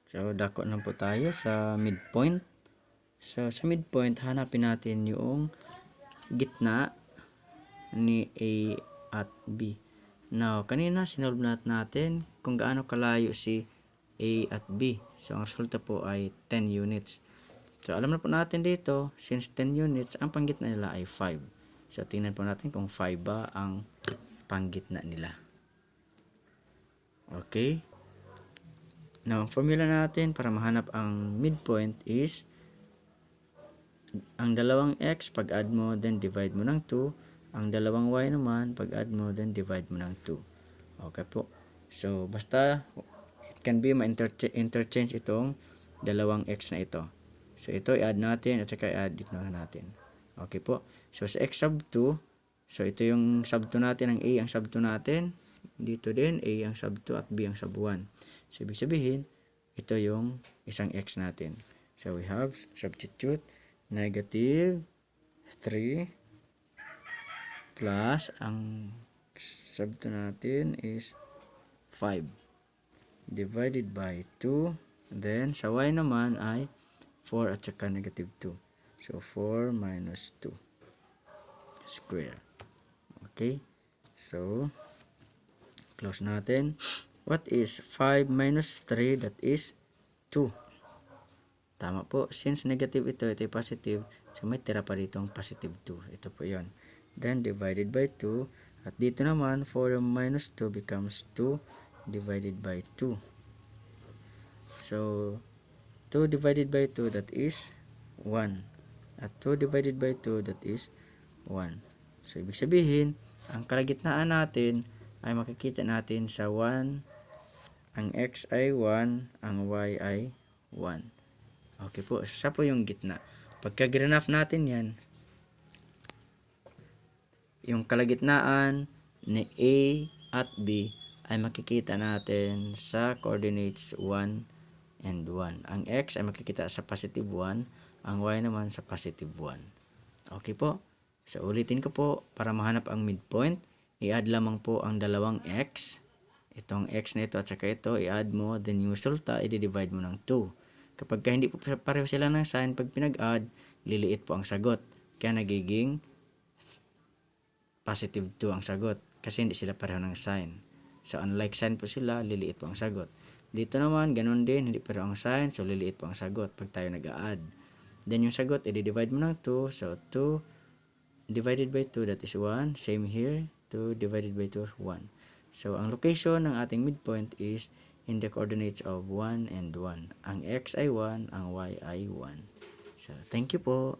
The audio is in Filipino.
So, dako na po tayo sa midpoint. So, sa midpoint, hanapin natin yung gitna ni A at B. Now, kanina sinolve natin kung gaano kalayo si A at B. So, ang resulta po ay 10 units. So, alam na po natin dito, since 10 units, ang panggitna nila ay 5. So, tingnan po natin kung 5 ba ang panggitna nila. Okay? Now, ang formula natin para mahanap ang midpoint is ang dalawang x pag-add mo, then divide mo ng 2. Ang dalawang y naman, pag-add mo, then divide mo ng 2. Okay po. So, basta it can be ma-interchange itong dalawang x na ito. So, ito i-add natin at saka i-add dito natin. Okay po. So, sa x sub 2, so ito yung sub 2 natin, ang a ang sub 2 natin. Dito din, a ang sub 2 at b ang sub 1. So, ibig sabihin, ito yung isang x natin. So, we have substitute negative 3 plus ang sub 2 natin is 5 divided by 2. Then, sa y naman ay 4 at saka negative 2. So, 4 minus 2 square. Okay. So, close natin. What is 5 minus 3? That is 2. Tama po. Since negative ito ay positive, so may tira pa ditong positive 2. Ito po yon. Then, divided by 2. At dito naman, 4 minus 2 becomes 2 divided by 2. So, 2 divided by 2, that is 1. At 2 divided by 2, that is 1. So, ibig sabihin, ang kalagitnaan natin ay makikita natin sa 1. Ang x ay 1, ang y ay 1. Okay po, siya po yung gitna. Pagka granaf natin yan, yung kalagitnaan ni A at B ay makikita natin sa coordinates 1 and 1. Ang x ay makikita sa positive 1, ang y naman sa positive 1. Okay po? So, ulitin ko po, para mahanap ang midpoint, i-add lamang po ang dalawang x. Itong x na ito at saka ito, i-add mo, then yung resulta, i-divide mo ng 2. Kapag hindi po pareho sila ng sign, pag pinag-add, liliit po ang sagot. Kaya nagiging positive 2 ang sagot. Kasi hindi sila pareho ng sign. So, unlike sign po sila, liliit po ang sagot. Dito naman, ganun din, hindi pareho ang sign, so liliit po ang sagot pag tayo nag-add. Then, yung sagot, i-divide mo ng 2. So, 2 divided by 2, that is 1. Same here, 2 divided by 2, 1. So, ang location ng ating midpoint is in the coordinates of 1 and 1. Ang x ay 1, ang y ay 1. So, thank you po.